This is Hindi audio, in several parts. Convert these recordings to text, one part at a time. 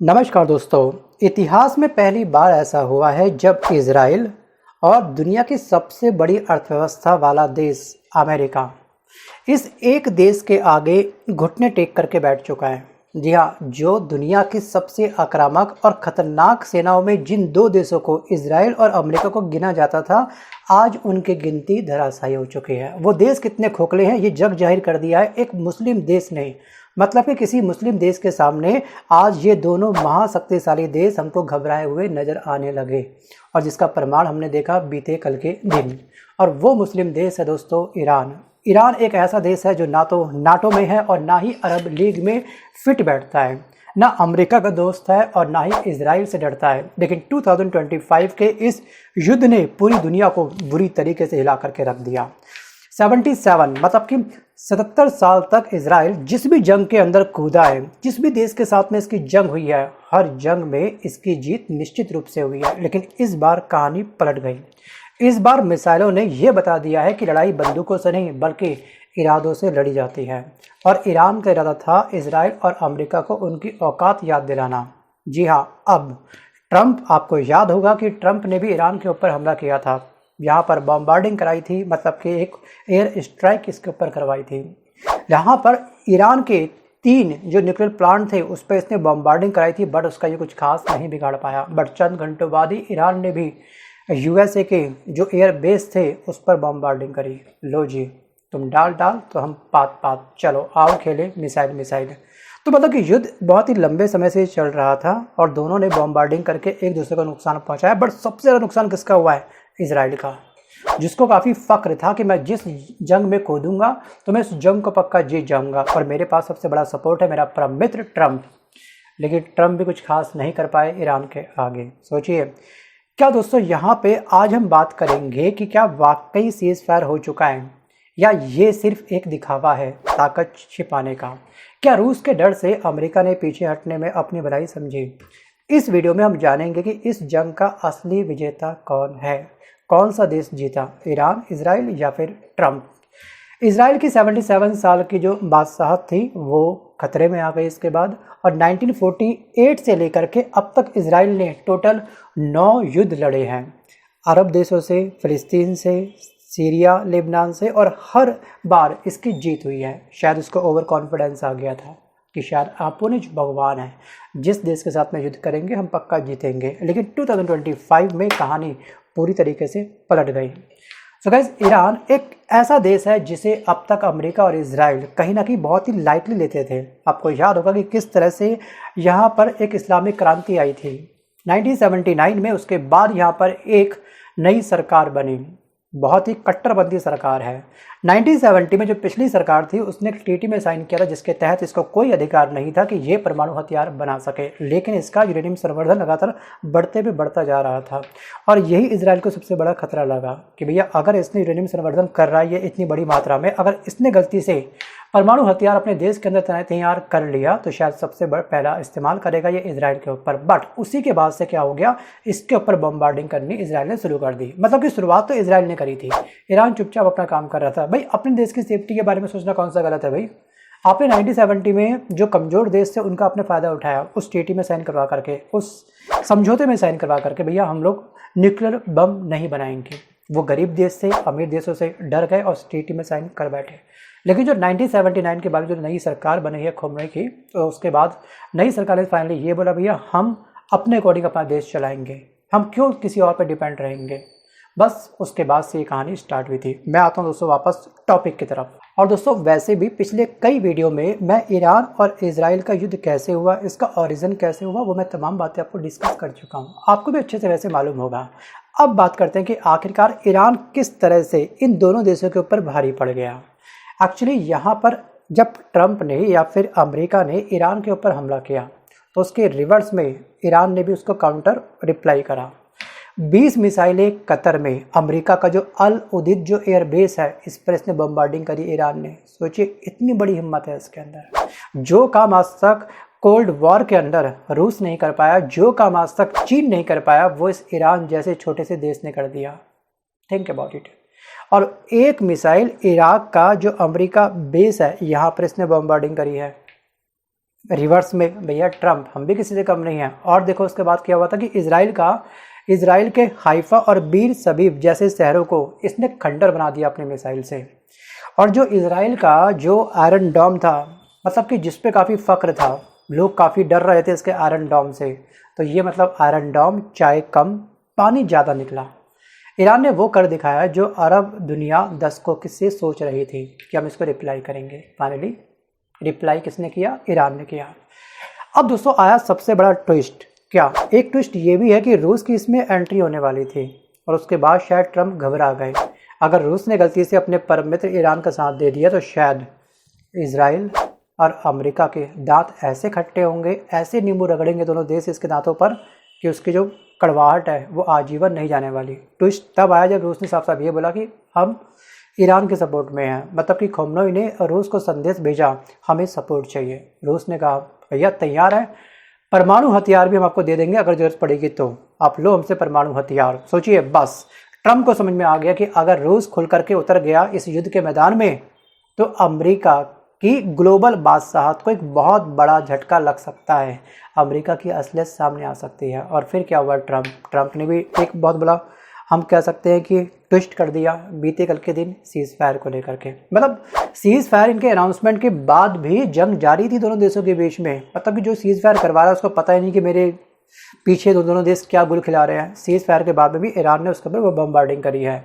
नमस्कार दोस्तों। इतिहास में पहली बार ऐसा हुआ है जब इजराइल और दुनिया की सबसे बड़ी अर्थव्यवस्था वाला देश अमेरिका इस एक देश के आगे घुटने टेक करके बैठ चुका है। जी हाँ, जो दुनिया की सबसे आक्रामक और खतरनाक सेनाओं में जिन दो देशों को इजराइल और अमेरिका को गिना जाता था, आज उनकी गिनती धराशायी हो चुकी है। वो देश कितने खोखले हैं ये जग जाहिर कर दिया है एक मुस्लिम देश ने। मतलब कि किसी मुस्लिम देश के सामने आज ये दोनों महाशक्तिशाली देश हमको घबराए हुए नजर आने लगे, और जिसका प्रमाण हमने देखा बीते कल के दिन। और वो मुस्लिम देश है दोस्तों ईरान। ईरान एक ऐसा देश है जो ना तो नाटो में है और ना ही अरब लीग में फिट बैठता है, ना अमेरिका का दोस्त है और ना ही इजराइल से डरता है। लेकिन 2025 के इस युद्ध ने पूरी दुनिया को बुरी तरीके से हिला करके रख दिया। 77 मतलब कि 77 साल तक इजराइल जिस भी जंग के अंदर कूदा है, जिस भी देश के साथ में इसकी जंग हुई है, हर जंग में इसकी जीत निश्चित रूप से हुई है। लेकिन इस बार कहानी पलट गई। इस बार मिसाइलों ने यह बता दिया है कि लड़ाई बंदूकों से नहीं बल्कि इरादों से लड़ी जाती है। और ईरान का इरादा था इजराइल और अमेरिका को उनकी औकात याद दिलाना। जी हाँ, अब ट्रंप, आपको याद होगा कि ट्रंप ने भी ईरान के ऊपर हमला किया था, यहाँ पर बॉम्बार्डिंग कराई थी, मतलब कि एक एयर स्ट्राइक इसके ऊपर करवाई थी। यहाँ पर ईरान के 3 जो न्यूक्लियर प्लांट थे उस पर इसने बॉम्बार्डिंग कराई थी, बट उसका ये कुछ खास नहीं बिगाड़ पाया। बट चंद घंटों बाद ही ईरान ने भी यूएसए के जो एयर बेस थे उस पर बॉम्बार्डिंग करी। लो जी, तुम डाल तो हम पात पात, चलो आओ खेले मिसाइल। तो मतलब कि युद्ध बहुत ही लंबे समय से चल रहा था और दोनों ने बॉम्बार्डिंग करके एक दूसरे को नुकसान पहुंचाया। बट सबसे ज़्यादा नुकसान किसका हुआ है? इजराइल का, जिसको काफ़ी फ़ख्र था कि मैं जिस जंग में कूदूंगा तो मैं उस जंग को पक्का जीत जाऊंगा, और मेरे पास सबसे बड़ा सपोर्ट है मेरा परम मित्र ट्रंप। लेकिन ट्रंप भी कुछ खास नहीं कर पाए ईरान के आगे। सोचिए क्या दोस्तों, यहाँ पे आज हम बात करेंगे कि क्या वाकई सीज फायर हो चुका है या ये सिर्फ एक दिखावा है ताकत छिपाने का। क्या रूस के डर से अमेरिका ने पीछे हटने में अपनी भलाई समझी? इस वीडियो में हम जानेंगे कि इस जंग का असली विजेता कौन है, कौन सा देश जीता, ईरान, इजराइल या फिर ट्रंप। इजराइल की 77 साल की जो बादशाहत थी वो खतरे में आ गई इसके बाद, और 1948 से लेकर के अब तक इजराइल ने टोटल 9 युद्ध लड़े हैं, अरब देशों से, फिलिस्तीन से, सीरिया, लेबनान से, और हर बार इसकी जीत हुई है। शायद उसको ओवर कॉन्फिडेंस आ गया था कि शायद आपने जो भगवान है, जिस देश के साथ में युद्ध करेंगे हम पक्का जीतेंगे। लेकिन 2025 में कहानी पूरी तरीके से पलट गई। सो गाइस, ईरान एक ऐसा देश है जिसे अब तक अमेरिका और इजराइल कहीं ना कहीं बहुत ही लाइटली लेते थे। आपको याद होगा कि किस तरह से यहाँ पर एक इस्लामिक क्रांति आई थी 1979 में। उसके बाद यहाँ पर एक नई सरकार बनी, बहुत ही कट्टरपंथी सरकार है। 1970 में जो पिछली सरकार थी उसने एक ट्रीटी में साइन किया था जिसके तहत इसको कोई अधिकार नहीं था कि ये परमाणु हथियार बना सके, लेकिन इसका यूरेनियम संवर्धन लगातार बढ़ता जा रहा था। और यही इजराइल को सबसे बड़ा खतरा लगा कि भैया अगर इसने यूरेनियम संवर्धन कर रहा है ये इतनी बड़ी मात्रा में, अगर इसने गलती से परमाणु हथियार अपने देश के अंदर तैयार कर लिया तो शायद सबसे पहला इस्तेमाल करेगा ये इजराइल के ऊपर। बट उसी के बाद से क्या हो गया, इसके ऊपर बॉम्बार्डिंग करनी इजराइल ने शुरू कर दी। मतलब कि शुरुआत तो इजराइल ने करी थी, ईरान चुपचाप अपना काम कर रहा था। भाई अपने देश की सेफ्टी के बारे में सोचना कौन सा गलत है? भाई आपने 1970 में जो कमजोर देश थे उनका आपने फ़ायदा उठाया, उस ट्रीटी में साइन करवा करके, उस समझौते में साइन करवा करके भैया हम लोग न्यूक्लियर बम नहीं बनाएंगे। वो गरीब देश से, अमीर देशों से डर गए और ट्रीटी में साइन कर बैठे। लेकिन जो 1979 के बाद जो नई सरकार बनी है खोमरई की, तो उसके बाद नई सरकार ने फाइनली ये बोला भैया हम अपने अकॉर्डिंग अपना देश चलाएंगे, हम क्यों किसी और पर डिपेंड रहेंगे। बस उसके बाद से ये कहानी स्टार्ट हुई थी। मैं आता हूँ दोस्तों वापस टॉपिक की तरफ। और दोस्तों वैसे भी पिछले कई वीडियो में मैं ईरान और इजराइल का युद्ध कैसे हुआ, इसका ओरिजिन कैसे हुआ, वो मैं तमाम बातें आपको डिस्कस कर चुका हूँ, आपको भी अच्छे से वैसे मालूम होगा। अब बात करते हैं कि आखिरकार ईरान किस तरह से इन दोनों देशों के ऊपर भारी पड़ गया। एक्चुअली यहाँ पर जब ट्रंप ने या फिर अमेरिका ने ईरान के ऊपर हमला किया तो उसके रिवर्स में ईरान ने भी उसको काउंटर रिप्लाई करा। 20 मिसाइलें कतर में, अमेरिका का जो अल उदीद जो एयरबेस है इस पर इसने बम्बार्डिंग करी ईरान ने। सोचिए इतनी बड़ी हिम्मत है इसके अंदर। जो काम आज तक कोल्ड वॉर के अंदर रूस नहीं कर पाया, जो काम आज तक चीन नहीं कर पाया, वो इस ईरान जैसे छोटे से देश ने कर दिया। Think about it. और एक मिसाइल इराक का जो अमेरिका बेस है यहाँ पर इसने बम्बार्डिंग करी है। रिवर्स में भैया ट्रम्प, हम भी किसी से कम नहीं हैं। और देखो उसके बाद क्या हुआ था कि इजराइल के हाइफा और बीर सबीब जैसे शहरों को इसने खंडर बना दिया अपने मिसाइल से। और जो इजराइल का जो आयरन डोम था, मतलब कि जिस पे काफ़ी फ़ख्र था, लोग काफ़ी डर रहे थे इसके आयरन डोम से, तो ये मतलब आयरन डोम चाय कम पानी ज़्यादा निकला। ईरान ने वो कर दिखाया जो अरब दुनिया दशकों किससे सोच रही थी कि हम इसको रिप्लाई करेंगे। फाइनली रिप्लाई किसने किया? ईरान ने किया। अब दोस्तों आया सबसे बड़ा ट्विस्ट। क्या एक ट्विस्ट ये भी है कि रूस की इसमें एंट्री होने वाली थी और उसके बाद शायद ट्रम्प घबरा गए। अगर रूस ने गलती से अपने परम मित्र ईरान का साथ दे दिया तो शायद इजराइल और अमेरिका के दांत ऐसे खट्टे होंगे, ऐसे नींबू रगड़ेंगे दोनों देश इसके दांतों पर कि उसकी जो कड़वाहट है वो आजीवन नहीं जाने वाली। ट्विस्ट तब आया जब रूस ने साफ साफ ये बोला कि हम ईरान के सपोर्ट में हैं, मतलब कि खोमनोई ने रूस को संदेश भेजा हमें सपोर्ट चाहिए। रूस ने कहा भैया तैयार है, परमाणु हथियार भी हम आपको दे देंगे अगर जरूरत पड़ेगी तो, आप लो हमसे परमाणु हथियार। सोचिए बस ट्रम्प को समझ में आ गया कि अगर रूस खुल करके उतर गया इस युद्ध के मैदान में तो अमेरिका की ग्लोबल बादशाहत को एक बहुत बड़ा झटका लग सकता है, अमेरिका की असलियत सामने आ सकती है। और फिर क्या हुआ? ट्रम्प ने भी एक बहुत बड़ा, हम कह सकते हैं कि ट्विस्ट कर दिया बीते कल के दिन सीज फायर को लेकर के। मतलब सीज फायर इनके अनाउंसमेंट के बाद भी जंग जारी थी दोनों देशों के बीच में। मतलब कि जो सीज फायर करवा रहा है उसको पता ही नहीं कि मेरे पीछे दोनों देश क्या गुल खिला रहे हैं। सीज फायर के बाद में भी ईरान ने उसके ऊपर वो बम्बार्डिंग करी है।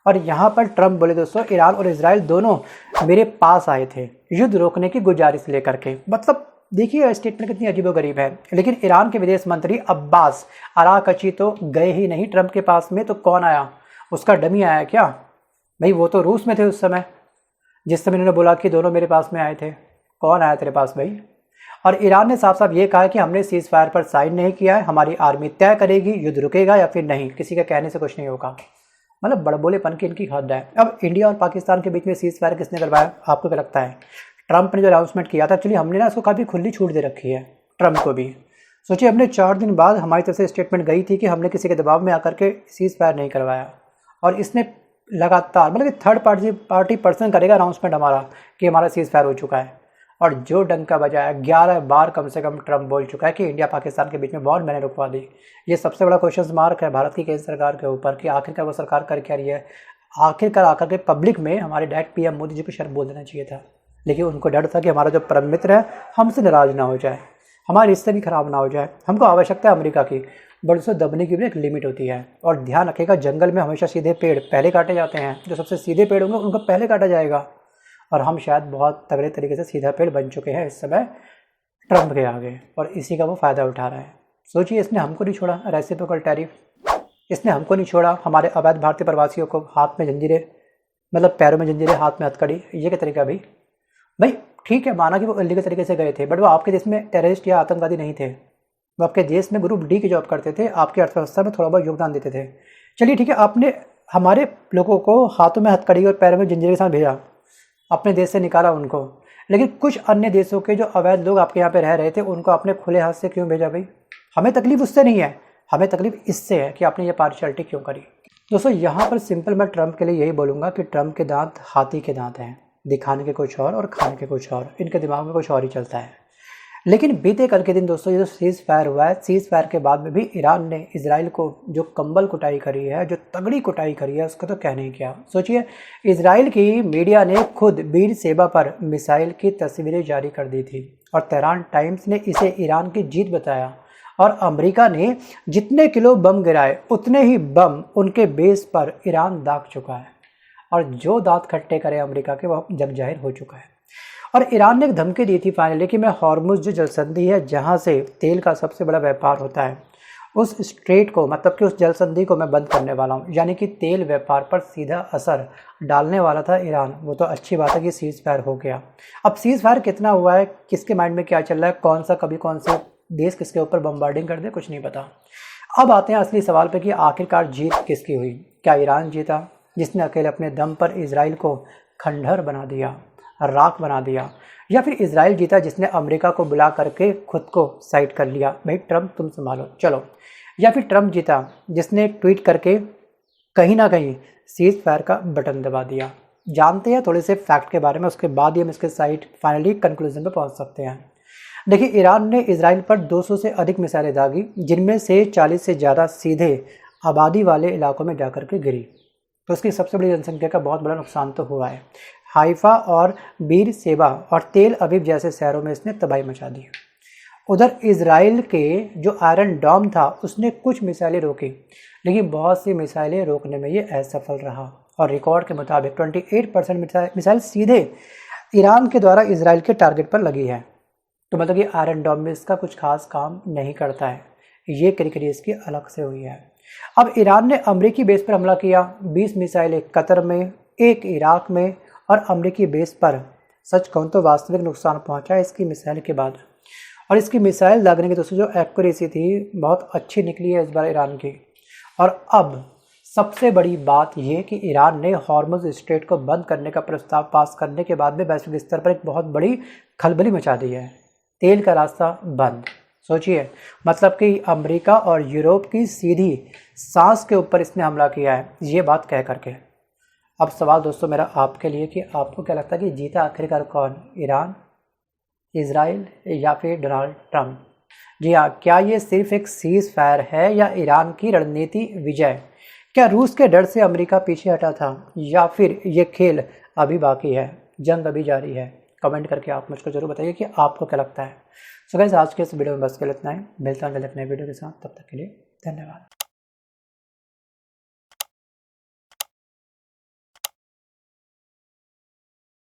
और यहाँ पर ट्रम्प बोले दोस्तों ईरान और इजराइल दोनों मेरे पास आए थे युद्ध रोकने की गुजारिश लेकर के। मतलब देखिए स्टेटमेंट कितनी अजीबोगरीब है। लेकिन ईरान के विदेश मंत्री अब्बास अराकची तो गए ही नहीं ट्रम्प के पास में, तो कौन आया? उसका डमी आया क्या? भाई वो तो रूस में थे उस समय, जिस समय उन्होंने बोला कि दोनों मेरे पास में आए थे। कौन आया तेरे पास भाई? और ईरान ने साफ साफ ये कहा कि हमने सीज फायर पर साइन नहीं किया है, हमारी आर्मी तय करेगी युद्ध रुकेगा या फिर नहीं, किसी के कहने से कुछ नहीं होगा। मतलब बड़बोलेपन की इनकी हद है। अब इंडिया और पाकिस्तान के बीच में सीज फायर किसने करवाया? आपको क्या लगता है? ट्रम्प ने जो अनाउंसमेंट किया था, एक्चुअली हमने ना इसको काफ़ी खुली छूट दे रखी है ट्रम्प को भी। सोचिए हमने 4 दिन बाद हमारी तरफ से स्टेटमेंट गई थी कि हमने किसी के दबाव में आकर के सीज फायर नहीं करवाया, और इसने लगातार मतलब कि थर्ड पार्टी पर्सन करेगा अनाउंसमेंट हमारा कि हमारा सीज फायर हो चुका है। और जो डंका बजाया 11 बार कम से कम ट्रम्प बोल चुका है कि इंडिया पाकिस्तान के बीच में वॉर मैंने रुकवा दी। ये सबसे बड़ा क्वेश्चन मार्क है भारत की केंद्र सरकार के ऊपर कि आखिरकार वो सरकार कर क्या रही है। आखिरकार आकर के पब्लिक में हमारे डायरेक्ट पीएम मोदी जी को शायद बोल देना चाहिए था, लेकिन उनको डर था कि हमारा जो परम मित्र है हमसे नाराज ना हो जाए, हमारे रिश्ते भी खराब ना हो जाए। हमको आवश्यकता है अमेरिका की, बट उसको दबने की भी एक लिमिट होती है। और ध्यान रखेगा जंगल में हमेशा सीधे पेड़ पहले काटे जाते हैं, जो सबसे सीधे पेड़ होंगे उनको पहले काटा जाएगा। और हम शायद बहुत तगड़े तरीके से सीधा पेड़ बन चुके हैं इस समय ट्रम्प के आगे, और इसी का वो फ़ायदा उठा रहा है। सोचिए इसने हमको नहीं छोड़ा रेसिप्रोकल टैरिफ, इसने हमको नहीं छोड़ा हमारे अवैध भारतीय प्रवासियों को हाथ में जंजीरें, मतलब पैरों में जंजीरें हाथ में हथकड़ी। ये क्या तरीका भाई ठीक है माना कि वो इलीगल तरीके से गए थे, बट वो आपके देश में टेररिस्ट या आतंकवादी नहीं थे, वो आपके देश में ग्रुप डी की जॉब करते थे, आपकी अर्थव्यवस्था में थोड़ा बहुत योगदान देते थे। चलिए ठीक है, आपने हमारे लोगों को हाथों में हथकड़ी और पैरों में जंजीरें के साथ भेजा, अपने देश से निकाला उनको, लेकिन कुछ अन्य देशों के जो अवैध लोग आपके यहाँ पे रह रहे थे उनको आपने खुले हाथ से क्यों भेजा भाई? हमें तकलीफ उससे नहीं है, हमें तकलीफ इससे है कि आपने ये पार्शियलिटी क्यों करी। दोस्तों यहाँ पर सिंपल मैं ट्रम्प के लिए यही बोलूँगा कि ट्रम्प के दांत हाथी के दांत हैं, दिखाने के कुछ और खाने के कुछ और, इनके दिमाग में कुछ और ही चलता है। लेकिन बीते कल के दिन दोस्तों ये जो सीज़ फायर हुआ है, सीज़ फायर के बाद में भी ईरान ने इजराइल को जो कंबल कुटाई करी है, जो तगड़ी कुटाई करी है, उसका तो कहने ही क्या। सोचिए इजराइल की मीडिया ने खुद बीर सेबा पर मिसाइल की तस्वीरें जारी कर दी थी और तेहरान टाइम्स ने इसे ईरान की जीत बताया। और अमेरिका ने जितने किलो बम गिराए उतने ही बम उनके बेस पर ईरान दाग चुका है, और जो दांत खट्टे करे अमेरिका के वह जग जाहिर हो चुका है। और ईरान ने एक धमकी दी थी फाइनली कि मैं हॉर्मुज जो जलसंधि है जहाँ से तेल का सबसे बड़ा व्यापार होता है, उस स्ट्रेट को मतलब कि उस जलसंधि को मैं बंद करने वाला हूँ, यानी कि तेल व्यापार पर सीधा असर डालने वाला था ईरान। वो तो अच्छी बात है कि सीज़ फायर हो गया। अब सीज़ फायर कितना हुआ है, किसके माइंड में क्या चल रहा है, कौन सा कभी कौन से देश किसके ऊपर बम्बार्डिंग कर दे, कुछ नहीं पता। अब आते हैं असली सवाल पे कि आखिरकार जीत किसकी हुई। क्या ईरान जीता जिसने अकेले अपने दम पर इजराइल को खंडहर बना दिया, राख बना दिया, या फिर इजराइल जीता जिसने अमेरिका को बुला करके खुद को साइड कर लिया, भाई ट्रम्प तुम संभालो चलो, या फिर ट्रम्प जीता जिसने ट्वीट करके कहीं ना कहीं सीज फायर का बटन दबा दिया। जानते हैं थोड़े से फैक्ट के बारे में, उसके बाद ही हम इसके साइड फाइनली कंक्लूजन पे पहुंच सकते हैं। देखिए, ईरान ने इजराइल पर 200 से अधिक मिसाइलें दागी, जिनमें से 40 से ज़्यादा सीधे आबादी वाले इलाकों में जाकर के गिरी। तो उसकी सबसे बड़ी जनसंख्या का बहुत बड़ा नुकसान तो हुआ है। हाइफा और बीर सेबा और तेल अवीव जैसे शहरों में इसने तबाही मचा दी। उधर इजराइल के जो आयरन डोम था उसने कुछ मिसाइलें रोकी, लेकिन बहुत सी मिसाइलें रोकने में ये असफल रहा और रिकॉर्ड के मुताबिक 28% मिसाइल सीधे ईरान के द्वारा इजराइल के टारगेट पर लगी है। तो मतलब ये आयरन डोम में इसका कुछ खास काम नहीं करता है, ये क्रिकेट इसकी अलग से हुई है। अब ईरान ने अमेरिकी बेस पर हमला किया, 20 मिसाइलें कतर में, एक इराक में और अमेरिकी बेस पर। सच कहूँ तो वास्तविक नुकसान पहुंचा इसकी मिसाइल के बाद। और इसकी मिसाइल दागने की दोस्तों जो एक्यूरेसी थी बहुत अच्छी निकली है इस बार ईरान की। और अब सबसे बड़ी बात यह कि ईरान ने हॉर्मुज़ स्ट्रेट को बंद करने का प्रस्ताव पास करने के बाद में वैश्विक स्तर पर एक बहुत बड़ी खलबली मचा दी है। तेल का रास्ता बंद। सोचिए, मतलब कि अमेरिका और यूरोप की सीधी सांस के ऊपर इसने हमला किया है, ये बात कह करके। अब सवाल दोस्तों मेरा आपके लिए कि आपको क्या लगता है कि जीता आखिरकार कौन, ईरान, इजराइल या फिर डोनाल्ड ट्रंप? जी हाँ, क्या ये सिर्फ एक सीज फायर है या ईरान की रणनीति विजय? क्या रूस के डर से अमेरिका पीछे हटा था या फिर ये खेल अभी बाकी है, जंग अभी जारी है? कमेंट करके आप मुझको जरूर बताइए कि आपको क्या लगता है। सो गाइस, आज के इस वीडियो में बस के लिए इतना ही। मिलता हूं जल्द अपने वीडियो के साथ, तब तक के लिए धन्यवाद।